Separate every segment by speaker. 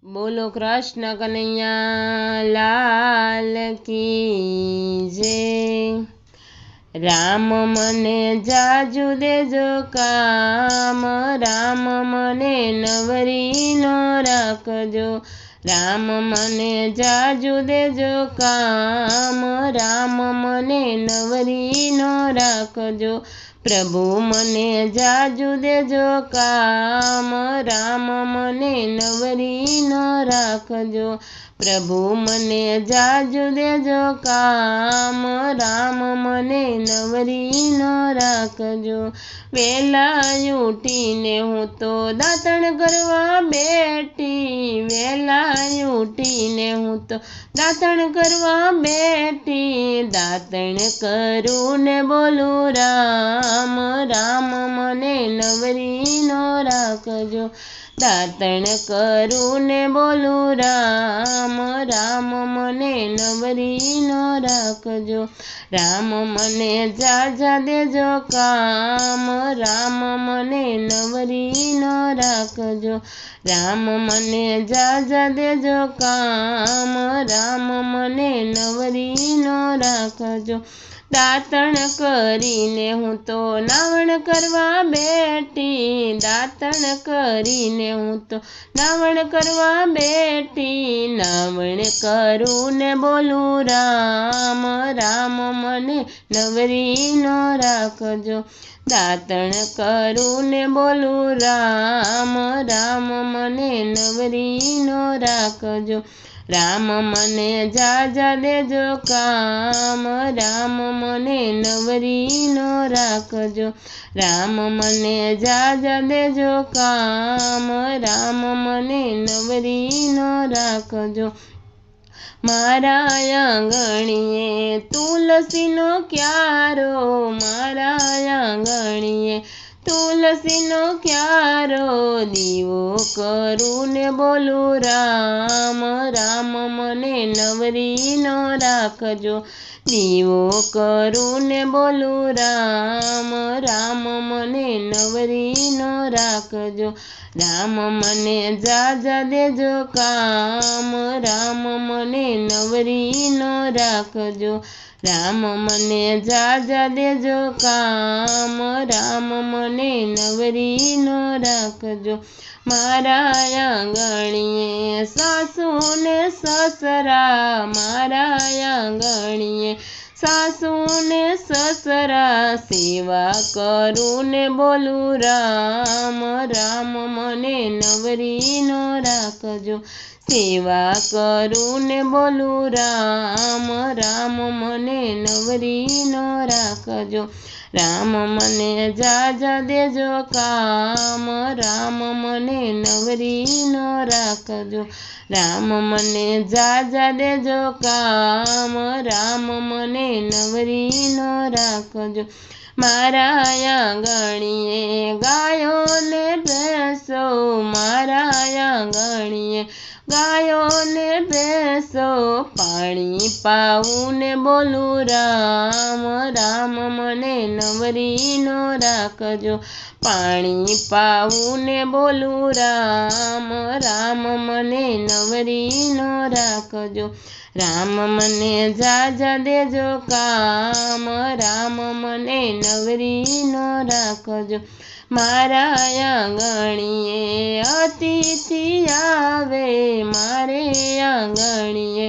Speaker 1: बोलो कृष्ण कन्हैया लाल की जय। राम मने जाजू देजो काम, राम मने नवरी नो राखजो। राम मने जाजू देजो काम, राम मने नवरी नो राखजो। प्रभु मने जाजू देजो काम, राम मने नवरी नो राखजो। प्रभु मने जाजू देजो काम, राम मने नवरी नो राखजो। वेला उठीने हूँ तो दातण करवा बेठी, वेला उठीने हूँ तो दातण करवा बेठी। दातण करू ने बोलू राम, राम मने नवरी नो राखजो। दातण करू ने बोलू राम, राम मने नवरी नो राखजो। राम मने जाजा देजो काम, राम मने नवरी नो राखजो। राम मने जाजा देजो काम, राम मने नवरी नो राखजो। दातण करीने हूँ तो नावण करवा बेठी, दातण करीने हूँ तो नावण करवा बेठी। नावण करू ने बोलू राम, राम मने नवरी नो राखजो। दातण करू ने बोलू राम, राम मने नवरी नो राखजो। राम मने जाजा देजो काम, राम मने नवरी नो राखजो। राम मने जाजा देजो काम, राम मने नवरी नो राखजो। मारा आंगणीए तुलसी नो क्यारो, मारा आंगणीए तुलसी नो क्यारो। दीवो करू ने बोलू राम, राम मने नवरी नो राखजो। दीवो करू ने बोलू राम, राम मने नवरी नो राखजो। राम मने जाजा देजो काम, राम मने नवरी नो राखजो। राम मने जाजा देजो काम, राम मने नवरी नो राखजो। मारा आंगणीए सासू ने ससरा, मारा आंगणीए सासू ने ससरा। सेवा करू ने बोलू राम, राम मने नवरी नो राखजो। सेवा करू ने बोलू राम, राम मने नवरी नो राखजो। राम मने जाजा देजो काम, राम मने नवरी नो राखजो। राम मने जाजा देजो काम, राम मने नवरी नो राखजो। मारा आंगणीए गायो ने भैंसो, मारा आंगणीए गायो ने भैंसो। पाणी पाऊ ने बोलू राम, राम मने नवरी नो राखजो। पाणी पाऊ ने बोलू राम, राम मने नवरी नो राखजो। राम मने जाजा देजो काम, राम मने नवरी नो राखजो। मारा आंगणीए अतिथि आवे, मारे आंगणीए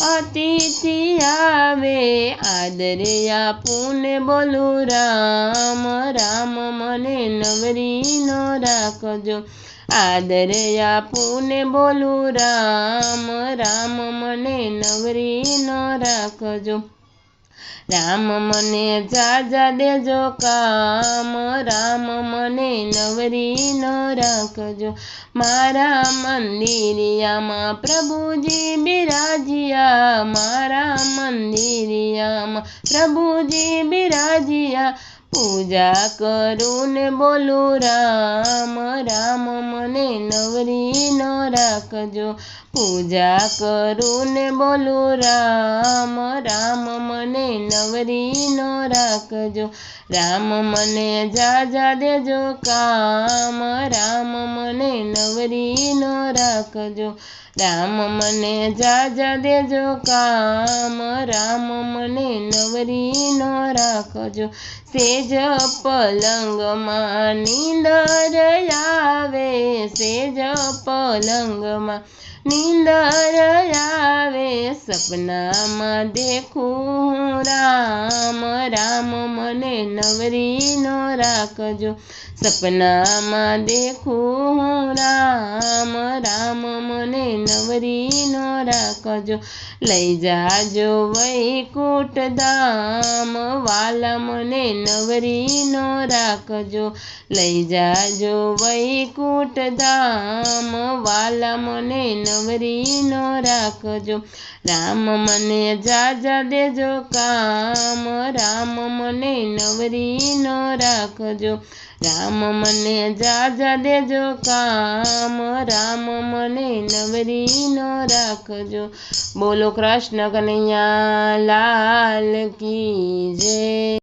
Speaker 1: अतिथि आवे। आदरे आपू ने बोलू राम, राम मने नवरी नो राखजो। आदर आपू ने बोलू राम, राम मने नवरी नो राखजो। राम मने जाजा देजो काम, राम मने नवरी नो राखजो। मारा मंदिरिया मां प्रभुजी बिराजिया, मारा मंदिरिया मां प्रभुजी बिराजिया। पूजा करू ने बोलू राम, राम मने नवरी नो राखजो। પૂજા કરું ને બોલું રામ રામ મને નવરી નો રાખજો, રામ મને જાજા દેજો કામ, રામ મને નવરી નો રાખજો, રામ મને જાજા દેજો કામ, રામ મને નવરી નો રાખજો, સેજ પલંગમાં નીંદર આવે, સેજ પલંગમાં નીંદર આવે, સપનામાં દેખું રામ રામ મને નવરી નો રાખજો, સપનામાં દેખું રામ રામ મને નવરી નો રાખજો, લઈ જાજો વૈકુંઠ ધામ વાલા મને નવરી નો રાખજો, લઈ જાજો વૈકુંઠ ધામ વાલા મને નવરી નો રાખજો, રામ મને જાજા દેજો કામ, રામ મને નવરી નો રાખજો, રામ મને જાજા દેજો કામ, રામ મને નવરી નો રાખજો। બોલો કૃષ્ણ કનૈયા લાલ કી જય।